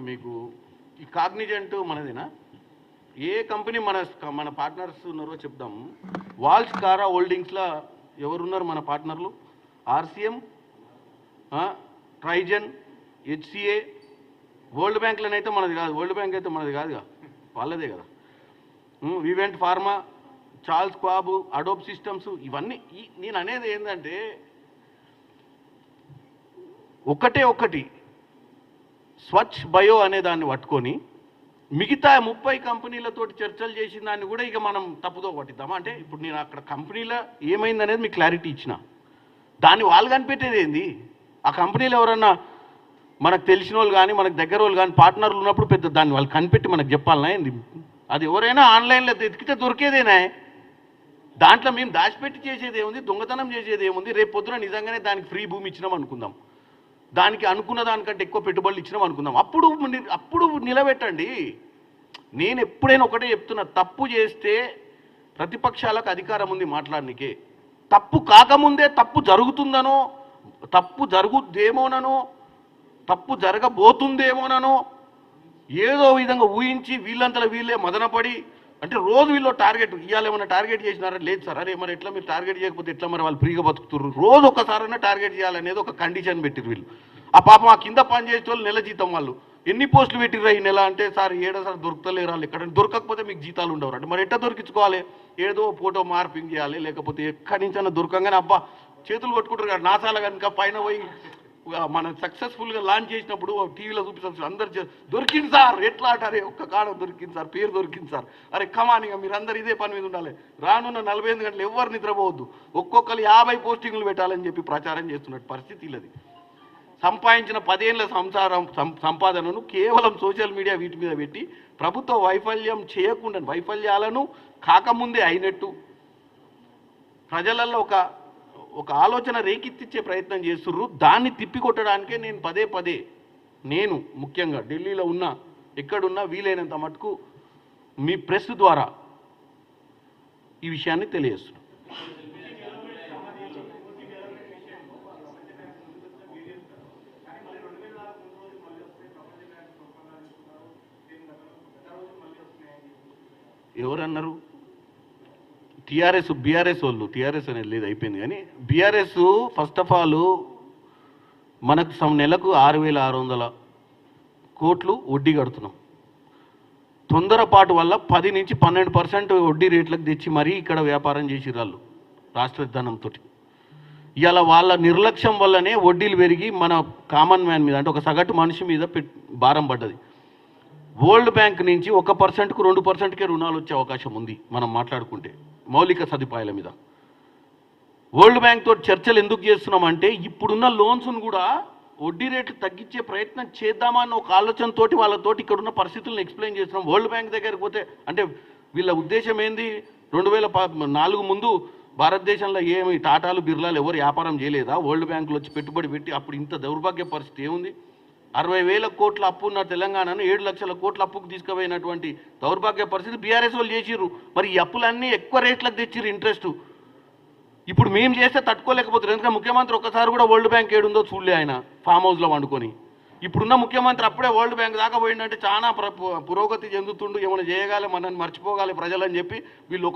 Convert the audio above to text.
మీకు ఈ కాగ్నిజెంట్ మనదేనా? ఏ కంపెనీ మన పార్ట్నర్స్ ఉన్నారో చెప్దాం. వాల్స్ కారా హోల్డింగ్స్లో ఎవరున్నారు మన పార్ట్నర్లు? ఆర్సిఎం, ట్రైజన్, హెచ్సిఏ. వరల్డ్ బ్యాంక్లోనైతే మనది కాదు, వరల్డ్ బ్యాంక్ అయితే మనది కాదుగా, వాళ్ళదే కదా. వివెంట్ pharma, Charles Schwab, Adobe systems. ఇవన్నీ నేను అనేది ఏంటంటే ఒకటి స్వచ్ఛ బయో అనే దాన్ని పట్టుకొని మిగతా 30 కంపెనీలతో చర్చలు చేసిన దాన్ని కూడా ఇక మనం తప్పుదో పట్టిద్దామా? అంటే ఇప్పుడు నేను అక్కడ కంపెనీలో ఏమైందనేది మీకు క్లారిటీ ఇచ్చిన, దాన్ని వాళ్ళు కనిపెట్టేది ఏంది? ఆ కంపెనీలు ఎవరన్నా మనకు తెలిసిన వాళ్ళు కానీ మనకు దగ్గర వాళ్ళు కానీ పార్ట్నర్లు ఉన్నప్పుడు పెద్ద దాన్ని వాళ్ళు కనిపెట్టి మనకు చెప్పాలనా ఏంది? అది ఎవరైనా ఆన్లైన్లో ఎతికితే దొరికేదేనా? దాంట్లో మేము దాచిపెట్టి చేసేది ఏముంది, దొంగతనం చేసేది ఏముంది? రేపు పొద్దున నిజంగానే దానికి ఫ్రీ భూమి ఇచ్చినాం అనుకుందాం, దానికి అనుకున్న దానికంటే ఎక్కువ పెట్టుబడులు ఇచ్చినాం అనుకుందాం, అప్పుడు నిలబెట్టండి. నేను ఎప్పుడైనా ఒకటే చెప్తున్నా, తప్పు చేస్తే ప్రతిపక్షాలకు అధికారం ఉంది మాట్లాడనికే. తప్పు కాకముందే తప్పు జరుగుతుందనో, తప్పు జరుగుద్దేమోననో, తప్పు జరగబోతుందేమోననో ఏదో విధంగా ఊహించి వీళ్ళంతలో వీళ్ళే మదనపడి, అంటే రోజు వీళ్ళు టార్గెట్ ఇవ్వాలి. ఏమైనా టార్గెట్ చేసినారా? లేదు సార్. అరే మరి ఎట్లా మీరు టార్గెట్ చేయకపోతే ఎట్లా మరి వాళ్ళు ఫ్రీగా బతుకుతున్నారు? రోజు ఒకసారైనా టార్గెట్ చేయాలనేది ఒక కండిషన్ పెట్టిరు వీళ్ళు. ఆ పాపం ఆ కింద పని చేసే వాళ్ళు నెల జీతం వాళ్ళు ఎన్ని పోస్టులు పెట్టిర్రా ఈ నెల అంటే, సార్ ఏడోసారి దొరుకుతలేరు వాళ్ళు, ఎక్కడ దొరకకపోతే మీకు జీతాలు ఉండవు అంటే మరి ఎట్లా దొరికించుకోవాలి? ఏదో ఫోటో మార్పింగ్ చేయాలి, లేకపోతే ఎక్కడి నుంచైనా దొరకంగానే అబ్బా చేతులు కొట్టుకుంటారు కదా. నాసాల కనుక పైన పోయి మనం సక్సెస్ఫుల్గా లాంచ్ చేసినప్పుడు టీవీలో చూపిస్తారు, అందరు దొరికింది సార్ ఎట్లా అంటారే, ఒక్క కాడ దొరికింది సార్, పేరు దొరికింది సార్. అరే కమానిగా మీరు అందరు ఇదే పని మీద ఉండాలి, రానున్న 48 గంటలు ఎవరు నిద్రపోవద్దు, ఒక్కొక్కరు 50 పోస్టింగ్లు పెట్టాలని చెప్పి ప్రచారం చేస్తున్నట్టు పరిస్థితి లేదు. సంపాదించిన 10 ఏళ్ళ సంపాదనను కేవలం సోషల్ మీడియా వీటి మీద పెట్టి ప్రభుత్వ వైఫల్యం చేయకుండా, వైఫల్యాలను కాకముందే అయినట్టు ప్రజలలో ఒక ఆలోచన రేకెత్తించే ప్రయత్నం చేస్తుర్రు. దాన్ని తిప్పికొట్టడానికే నేను పదే నేను ముఖ్యంగా ఢిల్లీలో ఉన్నా, ఎక్కడున్నా వీలైనంత మటుకు మీ ప్రెస్ ద్వారా ఈ విషయాన్ని తెలియజేస్తున్నాను. ఎవరన్నారు? బీఆర్ఎస్ వాళ్ళు, టీఆర్ఎస్ అనేది లేదు, అయిపోయింది. కానీ బీఆర్ఎస్ ఫస్ట్ ఆఫ్ ఆల్ మనకు నెలకు 6,600 కోట్లు వడ్డీ కడుతున్నాం. తొందరపాటు వల్ల 10 నుంచి 12% వడ్డీ రేట్లకు తెచ్చి మరీ ఇక్కడ వ్యాపారం చేసిర్రు వాళ్ళు రాష్ట్ర విధానంతో. ఇవాళ వాళ్ళ నిర్లక్ష్యం వల్లనే వడ్డీలు పెరిగి మన కామన్ మ్యాన్ మీద, అంటే ఒక సగటు మనిషి మీద భారం పడ్డది. వరల్డ్ బ్యాంక్ నుంచి 1%కు 2%కే రుణాలు వచ్చే అవకాశం ఉంది మనం మాట్లాడుకుంటే మౌలిక సదుపాయాల మీద. వరల్డ్ బ్యాంక్ తోటి చర్చలు ఎందుకు చేస్తున్నామంటే ఇప్పుడున్న లోన్స్ను కూడా వడ్డీ రేట్లు తగ్గించే ప్రయత్నం చేద్దామన్న ఒక ఆలోచనతోటి వాళ్ళతోటి ఇక్కడున్న పరిస్థితులను ఎక్స్ప్లెయిన్ చేస్తున్నాం. వరల్డ్ బ్యాంక్ దగ్గరికి పోతే అంటే వీళ్ళ ఉద్దేశం ఏంది? 2004 ముందు భారతదేశంలో ఏమి టాటాలు బిర్లాలు ఎవరు వ్యాపారం చేయలేదా? వరల్డ్ బ్యాంకులో వచ్చి పెట్టుబడి పెట్టి అప్పుడు ఇంత దౌర్భాగ్య పరిస్థితి ఏముంది? 60,000 కోట్ల అప్పు ఉన్న తెలంగాణను 7 లక్షల కోట్ల అప్పుకు తీసుకుపోయినటువంటి దౌర్భాగ్య పరిస్థితి బీఆర్ఎస్ వాళ్ళు చేసిర్రు. మరి ఈ అప్పులన్నీ ఎక్కువ రేట్లకు తెచ్చిర్రు ఇంట్రెస్ట్. ఇప్పుడు మేము చేస్తే తట్టుకోలేకపోతున్నారు, ఎందుకంటే ముఖ్యమంత్రి ఒక్కసారి కూడా వరల్డ్ బ్యాంక్ ఏడుందో చూడలే, ఆయన ఫామ్ హౌస్లో వండుకొని. ఇప్పుడున్న ముఖ్యమంత్రి అప్పుడే వరల్డ్ బ్యాంక్ దాకా పోయిందంటే చాలా పురోగతి చెందుతుండు, ఏమైనా చేయగాలి, మనల్ని మర్చిపోగాలి ప్రజలని చెప్పి వీళ్ళు